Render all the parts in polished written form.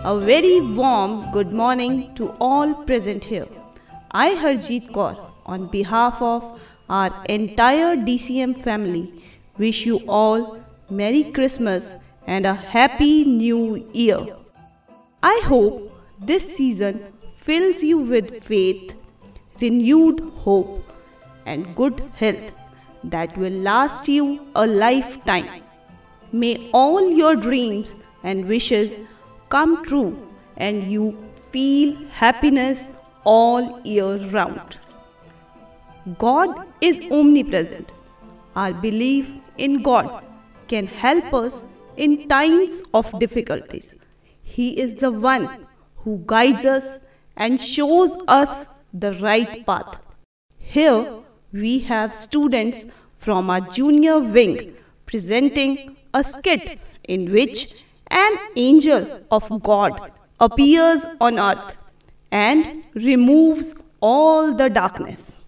A very warm good morning to all present here. I, Harjeet Kaur, on behalf of our entire DCM family, wish you all Merry Christmas and a Happy New Year. I hope this season fills you with faith, renewed hope, and good health that will last you a lifetime. May all your dreams and wishes come true and you feel happiness all year round. God is omnipresent. Our belief in God can help us in times of difficulties. He is the one who guides us and shows us the right path. Here we have students from our junior wing presenting a skit in which an angel of God appears on earth and removes all the darkness.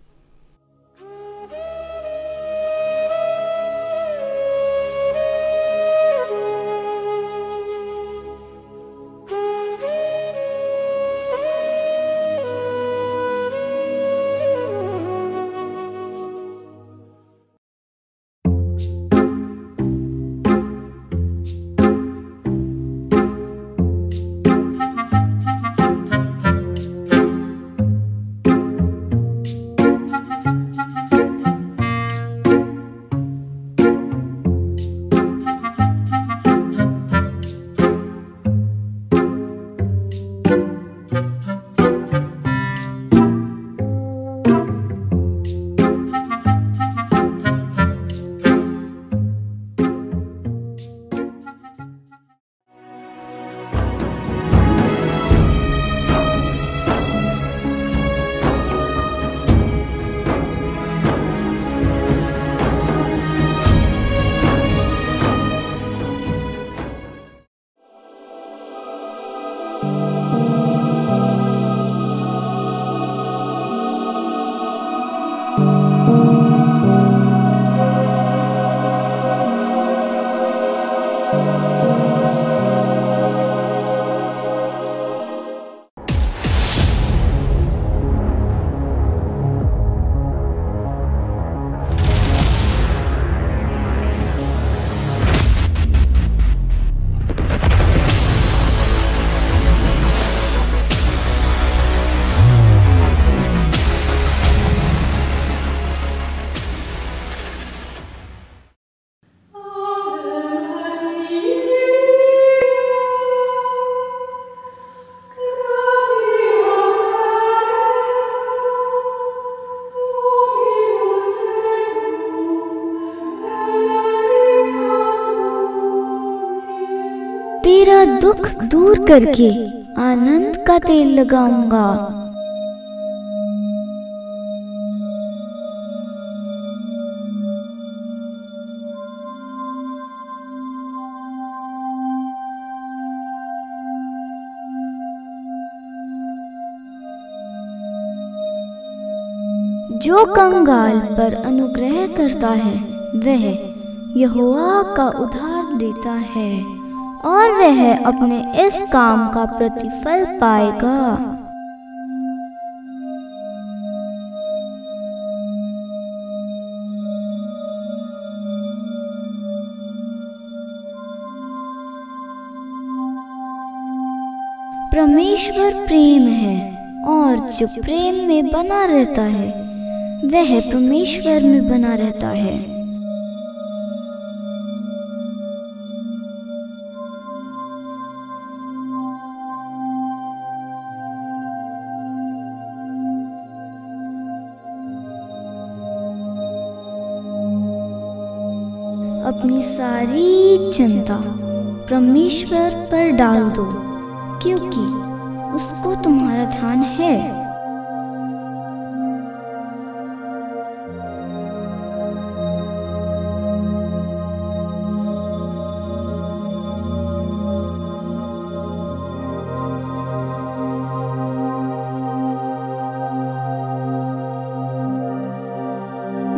तेरा दुख दूर करके आनंद का तेल लगाऊंगा। जो कंगाल पर अनुग्रह करता है वह यहोवा का उद्धार देता है और वह अपने इस काम का प्रतिफल पाएगा। परमेश्वर प्रेम है और जो प्रेम में बना रहता है वह परमेश्वर में बना रहता है। अपनी सारी चिंता परमेश्वर पर डाल दो, क्योंकि उसको तुम्हारा ध्यान है।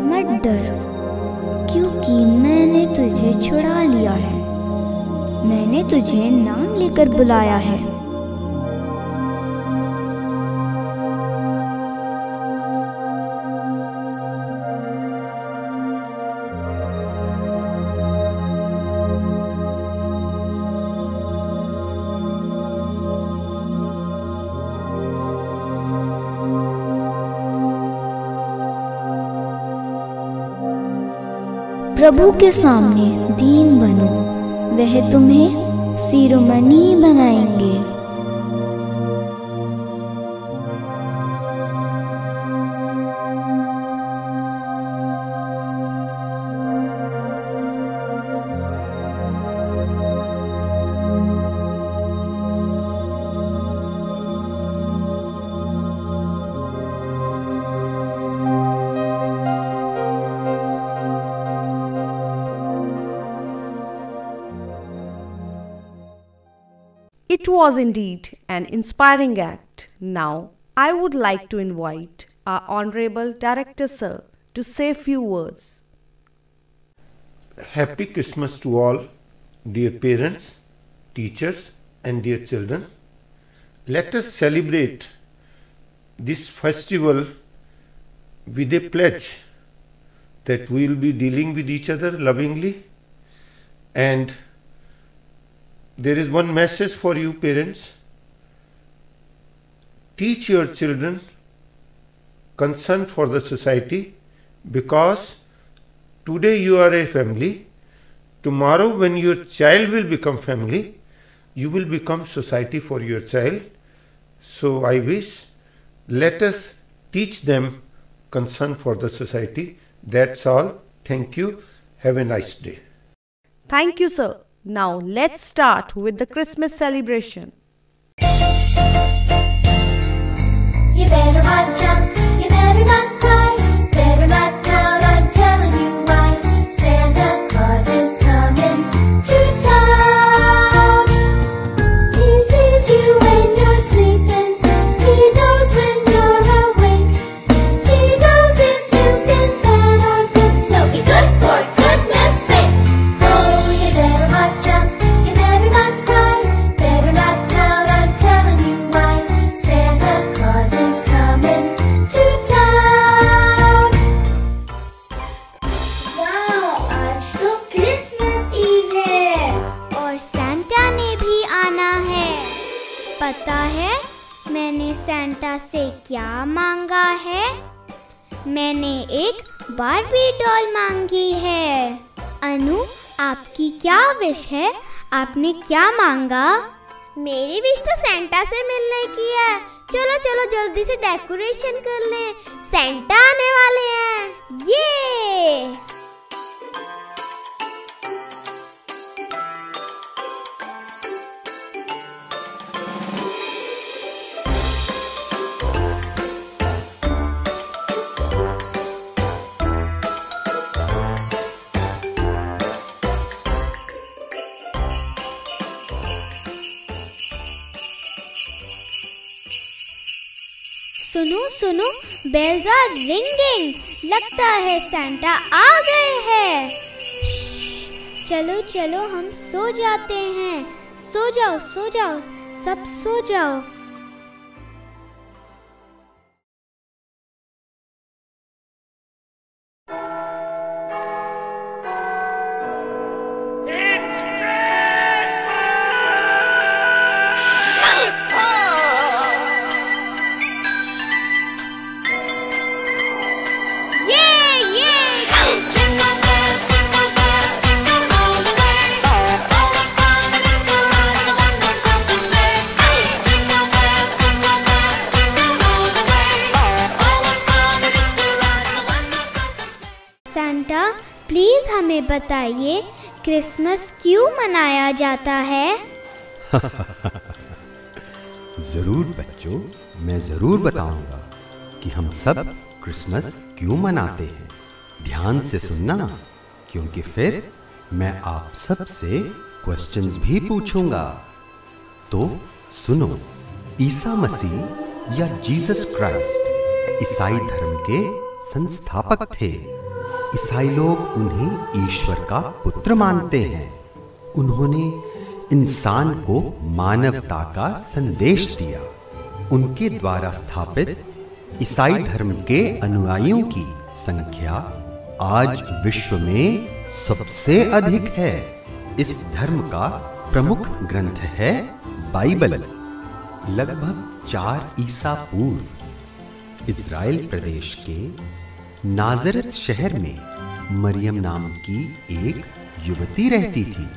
मत डर, क्योंकि मैंने तुझे छुड़ा लिया है। मैंने तुझे नाम लेकर बुलाया है। प्रभु के सामने दीन बनो, वह तुम्हें शिरोमणि बनाएंगे। It was indeed an inspiring act. Now, I would like to invite our Honorable Director Sir to say a few words. Happy Christmas to all, dear parents, teachers and dear children. Let us celebrate this festival with a pledge that we will be dealing with each other lovingly. And there is one message for you parents. Teach your children concern for the society, because today you are a family. Tomorrow when your child will become family, you will become society for your child. So I wish, let us teach them concern for the society. That's all. Thank you. Have a nice day. Thank you, sir. Now let's start with the Christmas celebration. You better watch out, you better not cry, better not pout, I'm telling you why. Santa Claus is coming to town. He sees you when you're sleeping, he knows when you're awake, he knows if you've been bad or good, so be good for goodness sake. Oh, you better watch out, you better not cry, better not pout, I'm telling you why. Santa Claus is coming to town. वाह, आज तो Christmas ewe है और Santa ने भी आना है। पता है मैंने सैंटा से क्या मांगा है? मैंने एक बार्बी डॉल मांगी है। अनु, आपकी क्या विश है? आपने क्या मांगा? मेरी विश तो सैंटा से मिलने की है। चलो चलो जल्दी से डेकोरेशन कर लें, सैंटा आने वाले हैं। ये सुनो सुनो, बेल्स आर रिंगिंग। लगता है सैंटा आ गए हैं। चलो चलो हम सो जाते हैं। सो जाओ सब सो जाओ। Jingle bells, jingle bells, jingle all the way. बताइए, क्रिसमस क्यों मनाया जाता है? जरूर बच्चों, मैं जरूर बताऊंगा कि हम सब क्रिसमस क्यों मनाते हैं। ध्यान से सुनना, क्योंकि फिर मैं आप सब से क्वेश्चंस भी पूछूंगा। तो सुनो, ईसा मसीह या जीसस क्राइस्ट ईसाई धर्म के संस्थापक थे। ईसाई लोग उन्हें ईश्वर का पुत्र मानते हैं। उन्होंने इंसान को मानवता का संदेश दिया। उनके द्वारा स्थापित ईसाई धर्म के अनुयायियों की संख्या आज विश्व में सबसे अधिक है। इस धर्म का प्रमुख ग्रंथ है बाइबल। लगभग 4 ईसा पूर्व इज़राइल प्रदेश के नाज़रेत शहर में मरियम नाम की एक युवती रहती थी।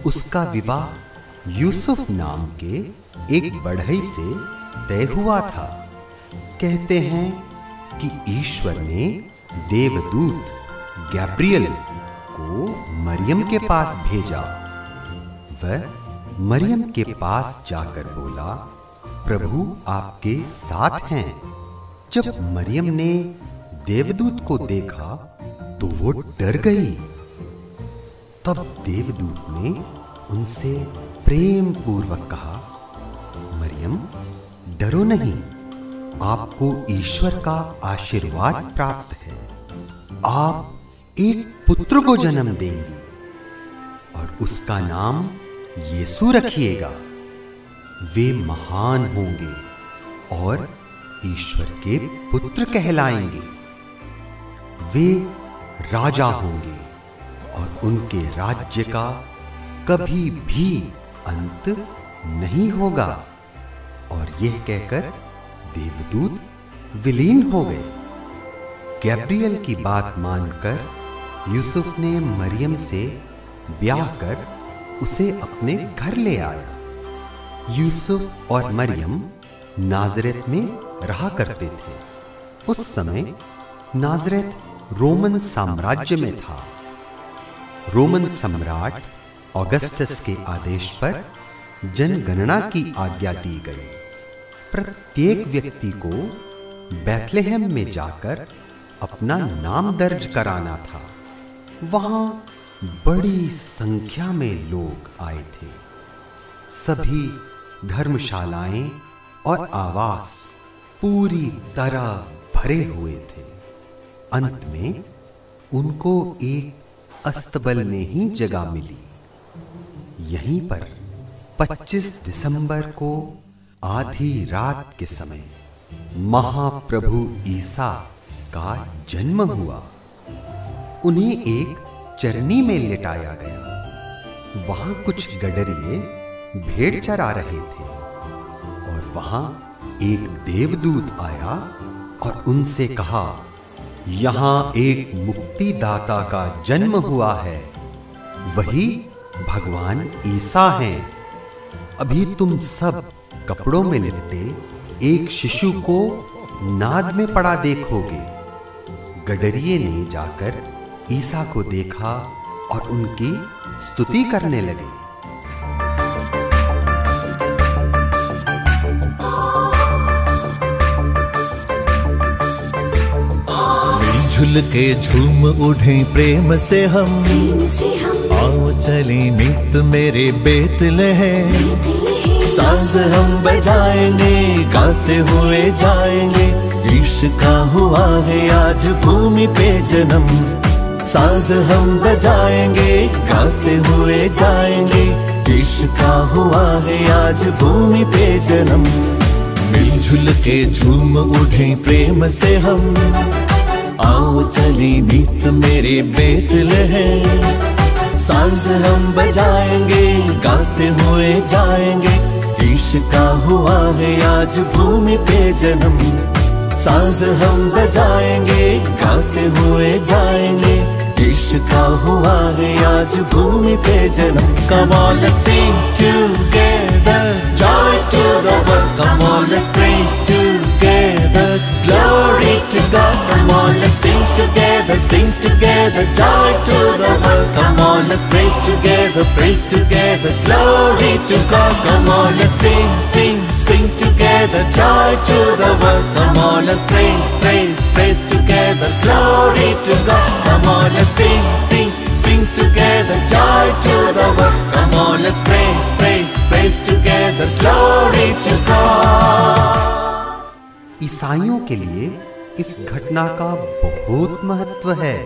उसका विवाह यूसुफ नाम के एक बढ़ई से तय हुआ था। कहते हैं कि ईश्वर ने देवदूत गैब्रियल को मरियम के पास भेजा। वह मरियम के पास जाकर बोला, प्रभु आपके साथ हैं। जब मरियम ने देवदूत को देखा तो वो डर गई। तब देवदूत ने उनसे प्रेम पूर्वक कहा, मरियम डरो नहीं, आपको ईश्वर का आशीर्वाद प्राप्त है। आप एक पुत्र को जन्म देंगी और उसका नाम यीशु रखिएगा। वे महान होंगे और ईश्वर के पुत्र कहलाएंगे। वे राजा होंगे और उनके राज्य का कभी भी अंत नहीं होगा। और यह कहकर देवदूत विलीन हो गए। गैब्रियल की बात मानकर यूसुफ ने मरियम से ब्याह कर उसे अपने घर ले आया। यूसुफ और मरियम नाज़रेत में रहा करते थे। उस समय नाज़रेत रोमन साम्राज्य में था। रोमन सम्राट ऑगस्टस के आदेश पर जनगणना की आज्ञा दी गई। प्रत्येक व्यक्ति को बैथलेहम में जाकर अपना नाम दर्ज कराना था। वहां बड़ी संख्या में लोग आए थे। सभी धर्मशालाएं और आवास पूरी तरह भरे हुए थे। अंत में उनको एक अस्तबल में ही जगह मिली। यहीं पर 25 दिसंबर को आधी रात के समय महाप्रभु ईसा का जन्म हुआ। उन्हें एक चरनी में लिटाया गया। वहां कुछ गडरिए भेड़ चरा रहे थे और वहां एक देवदूत आया और उनसे कहा, यहां एक मुक्तिदाता का जन्म हुआ है, वही भगवान ईसा हैं। अभी तुम सब कपड़ों में लिपटे एक शिशु को नाद में पड़ा देखोगे। गडरिये ने जाकर ईसा को देखा और उनकी स्तुति करने लगे। झुल के झूम उठे प्रेम से हम आओ चले नित मेरे बेतलहम। साज हम बजाएंगे गाते हुए जाएंगे, ईश का हुआ है आज भूमि पे जन्म। साज हम बजाएंगे गाते हुए जाएंगे, ईश का हुआ है आज भूमि पे जन्म। मिलजुल के झूम उठे प्रेम से हम आओ चली नित मेरे बेतलहम। सांझ हम बजाएंगे गाते हुए जाएंगे, ईश का हुआ है आज भूमि पे जन्म। सांझ हम बजाएंगे गाते हुए जाएंगे, ईश का हुआ है आज भूमि पे जन्म। Come on let's sing together, joy to the world. Come on let's praise together, glory to God. Come on let's sing together, joy to the world. let's praise together, praise together. Glory to God. Come on, let's sing, sing, sing together. Joy to the world. Come on, let's praise, praise, praise together. Glory to God. Come on, let's sing, sing, sing together. Joy to the world. Come on, let's praise, praise, praise together. Glory to God. ईसाइयों के लिए इस घटना का बहुत महत्व है।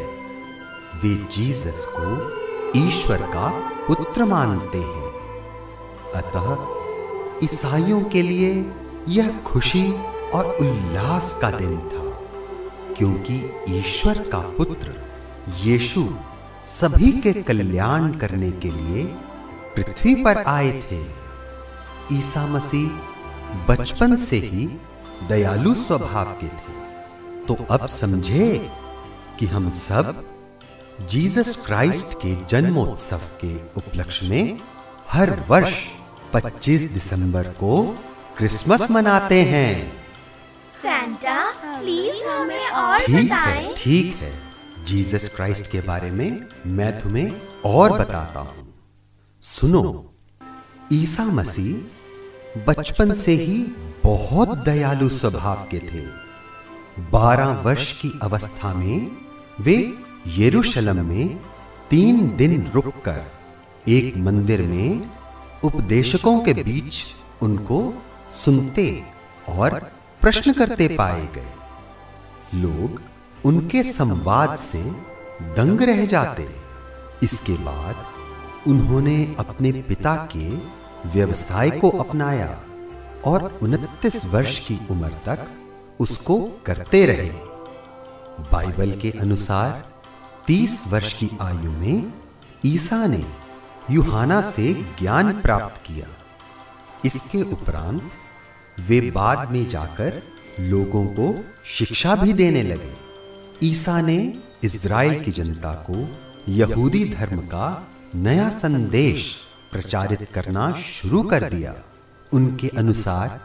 वे Jesus को ईश्वर का पुत्र मानते हैं। अतः ईसाइयों के लिए यह खुशी और उल्लास का दिन था, क्योंकि ईश्वर का पुत्र यीशु सभी के कल्याण करने के लिए पृथ्वी पर आए थे। ईसा मसीह बचपन से ही दयालु स्वभाव के थे। तो अब समझे कि हम सब जीसस क्राइस्ट के जन्मोत्सव के उपलक्ष्य में हर वर्ष 25 दिसंबर को क्रिसमस मनाते हैं। सैंटा प्लीज हमें और बताएं। ठीक है, जीसस क्राइस्ट के बारे में मैं तुम्हें और बताता हूं। सुनो, ईसा मसीह बचपन से ही बहुत दयालु स्वभाव के थे। 12 वर्ष की अवस्था में वे यरूशलेम में 3 दिन रुककर एक मंदिर में उपदेशकों के बीच उनको सुनते और प्रश्न करते पाए गए। लोग उनके संवाद से दंग रह जाते। इसके बाद उन्होंने अपने पिता के व्यवसाय को अपनाया और 29 वर्ष की उम्र तक उसको करते रहे। बाइबल के अनुसार 30 वर्ष की आयु में ईसा ने यूहन्ना से ज्ञान प्राप्त किया। इसके उपरांत वे बाद में जाकर लोगों को शिक्षा भी देने लगे। ईसा ने इज़राइल की जनता को यहूदी धर्म का नया संदेश प्रचारित करना शुरू कर दिया। उनके अनुसार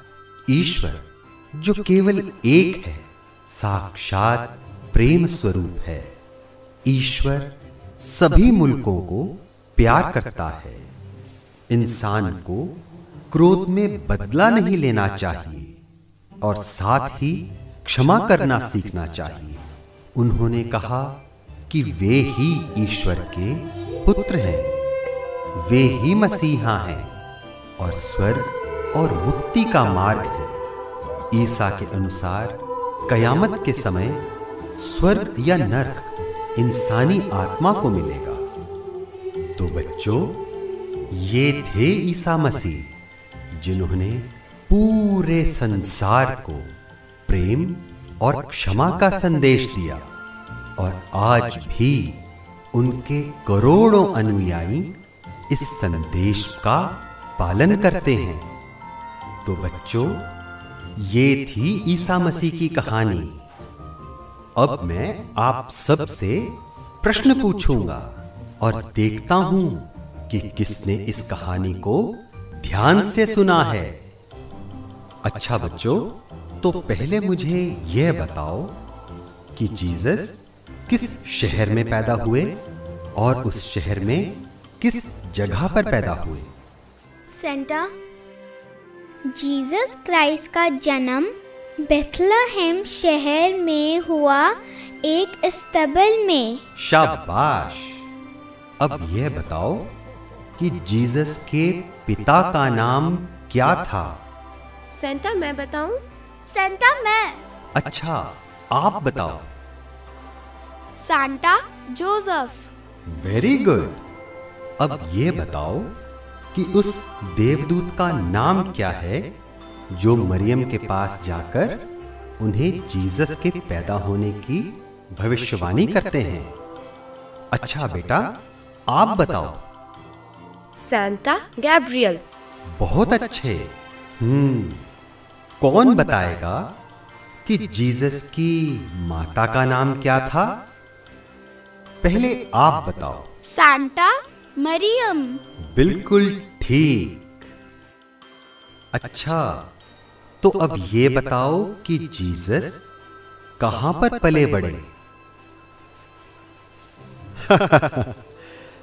ईश्वर, जो केवल एक है, साक्षात प्रेम स्वरूप है। ईश्वर सभी मुल्कों को प्यार करता है। इंसान को क्रोध में बदला नहीं लेना चाहिए और साथ ही क्षमा करना सीखना चाहिए। उन्होंने कहा कि वे ही ईश्वर के पुत्र हैं, वे ही मसीहा हैं और स्वर्ग और मुक्ति का मार्ग है। ईसा के अनुसार कयामत के समय स्वर्ग या नरक इंसानी आत्मा को मिलेगा। तो बच्चों, ये थे ईसा मसीह जिन्होंने पूरे संसार को प्रेम और क्षमा का संदेश दिया और आज भी उनके करोड़ों अनुयायी इस संदेश का पालन करते हैं। तो बच्चों, ये थी ईसा मसीह की कहानी। अब मैं आप सब से प्रश्न पूछूंगा और देखता हूं कि किसने इस कहानी को ध्यान से सुना है। अच्छा बच्चों, तो पहले मुझे यह बताओ कि जीसस किस शहर में पैदा हुए और उस शहर में किस जगह पर पैदा हुए? सेंटा, जीसस क्राइस्ट का जन्म बेथलेहम शहर में हुआ, एक स्तबल में। शाबाश। अब यह बताओ कि जीसस के पिता का नाम क्या था? सेंटा मैं बताऊं? सेंटा मैं। अच्छा, आप बताओ। Santa Joseph. Very good. अब ये बताओ कि उस देवदूत का नाम क्या है जो मरियम के पास जाकर उन्हें जीसस के पैदा होने की भविष्यवाणी करते हैं। अच्छा बेटा, आप बताओ। Santa Gabriel. बहुत अच्छे। कौन बताएगा कि जीसस की माता का नाम क्या था? पहले आप बताओ। सांता मरियम। बिल्कुल ठीक। अच्छा, तो अब ये बताओ कि जीसस कहां पर पले बड़े?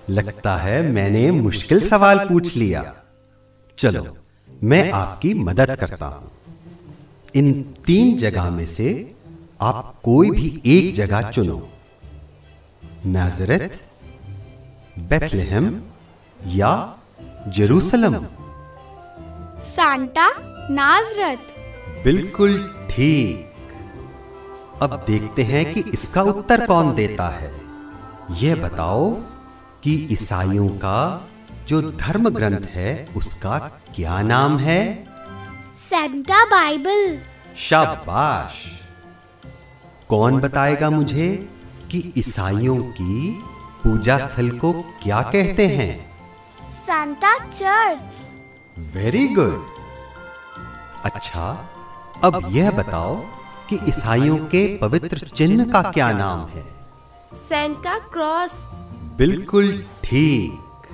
लगता है मैंने मुश्किल सवाल पूछ लिया। चलो मैं आपकी मदद करता हूं। इन 3 जगह में से आप कोई भी एक जगह चुनो। नाज़रेत, बेथलेहम या जेरूसलम। सांता नाज़रेत। बिल्कुल ठीक। अब देखते हैं कि इसका उत्तर कौन देता है। यह बताओ कि ईसाइयों का जो धर्म ग्रंथ है उसका क्या नाम है? Santa Bible. शाबाश। कौन बताएगा मुझे कि ईसाइयों की पूजा स्थल को क्या कहते हैं? Santa church. Very good. अच्छा, अब यह बताओ कि ईसाइयों के पवित्र चिन्ह का क्या नाम है? Santa cross. बिल्कुल ठीक।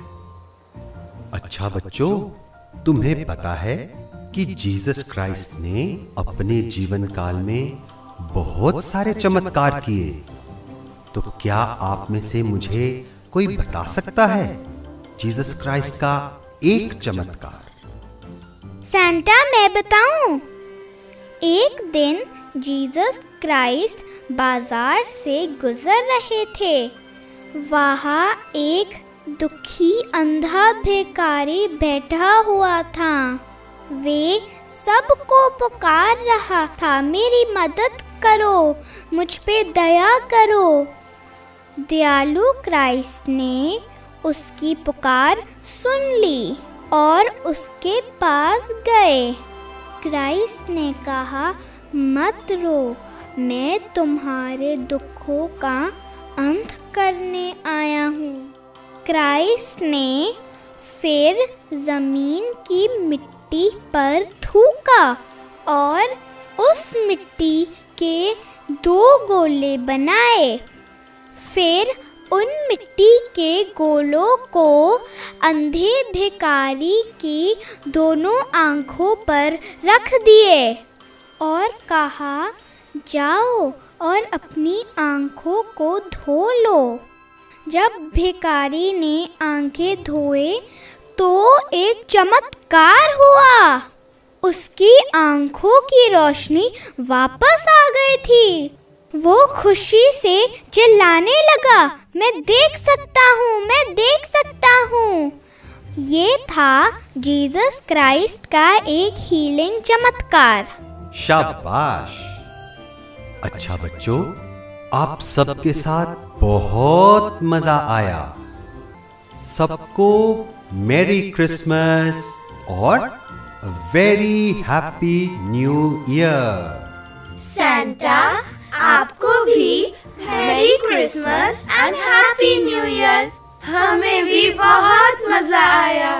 अच्छा बच्चों, तुम्हें पता है कि जीसस क्राइस्ट ने अपने जीवन काल में बहुत सारे चमत्कार किए। तो क्या आप में से मुझे कोई बता सकता है जीसस क्राइस्ट का एक चमत्कार? सांता, मैं बताऊं। एक दिन जीसस क्राइस्ट बाजार से गुजर रहे थे। वहाँ एक दुखी अंधा भिखारी बैठा हुआ था। वे सबको पुकार रहा था, मेरी मदद करो, मुझ पे दया करो। दयालु क्राइस्ट ने उसकी पुकार सुन ली और उसके पास गए। क्राइस्ट ने कहा, मत रो, मैं तुम्हारे दुखों का अंत करने आया हूँ। क्राइस्ट ने फिर जमीन की मिट्टी पर थूका और उस मिट्टी के 2 गोले बनाए। फिर उन मिट्टी के गोलों को अंधे भिखारी की दोनों आंखों पर रख दिए और कहा, जाओ और अपनी आंखों को धो लो। जब भिखारी ने आंखें धोए तो एक चमत्कार हुआ। उसकी आंखों की रोशनी वापस आ गई थी। वो खुशी से चिल्लाने लगा, मैं देख सकता हूँ, मैं देख सकता हूँ। ये था जीसस क्राइस्ट का एक हीलिंग चमत्कार। शाबाश। अच्छा बच्चों, आप सबके साथ बहुत मजा आया। सबको मेरी क्रिसमस और very happy new year. Santa, आपको भी merry Christmas and happy new year. हमें भी बहुत मजा आया।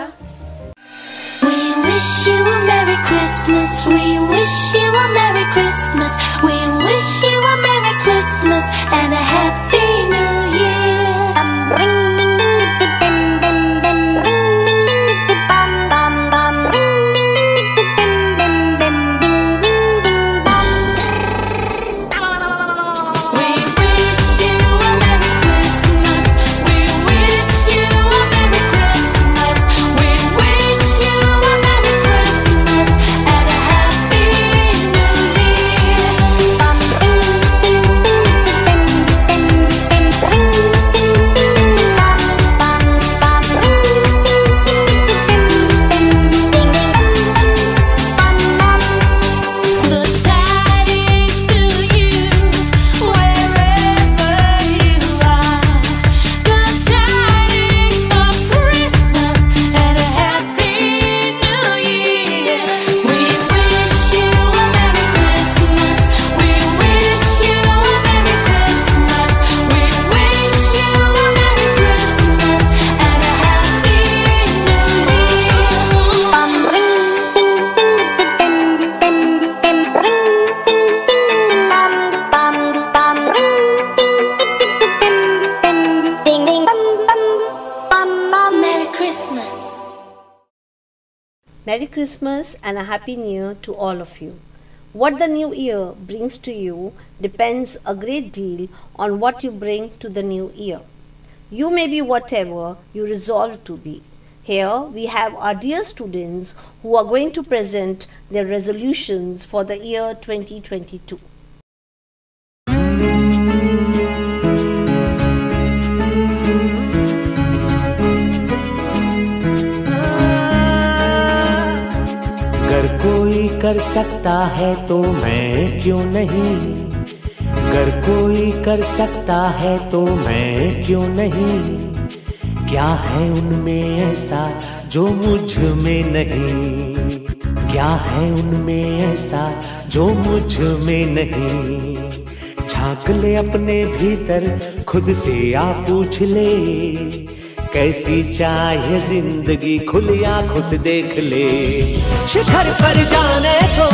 We wish you a Merry Christmas. We wish you a Merry Christmas. We wish you a Merry Christmas and a Happy New Year. Merry Christmas and a Happy New Year to all of you. What the new year brings to you depends a great deal on what you bring to the new year. You may be whatever you resolve to be. Here we have our dear students who are going to present their resolutions for the year 2022. अगर कोई कर सकता है तो मैं क्यों नहीं, अगर कोई कर सकता है तो मैं क्यों नहीं, क्या है उनमें ऐसा जो मुझ में नहीं, क्या है उनमें ऐसा जो मुझ में नहीं। झांक ले अपने भीतर खुद से आप पूछ ले, कैसी चाहे जिंदगी खुली आंखों से देख ले। शिखर पर जाने को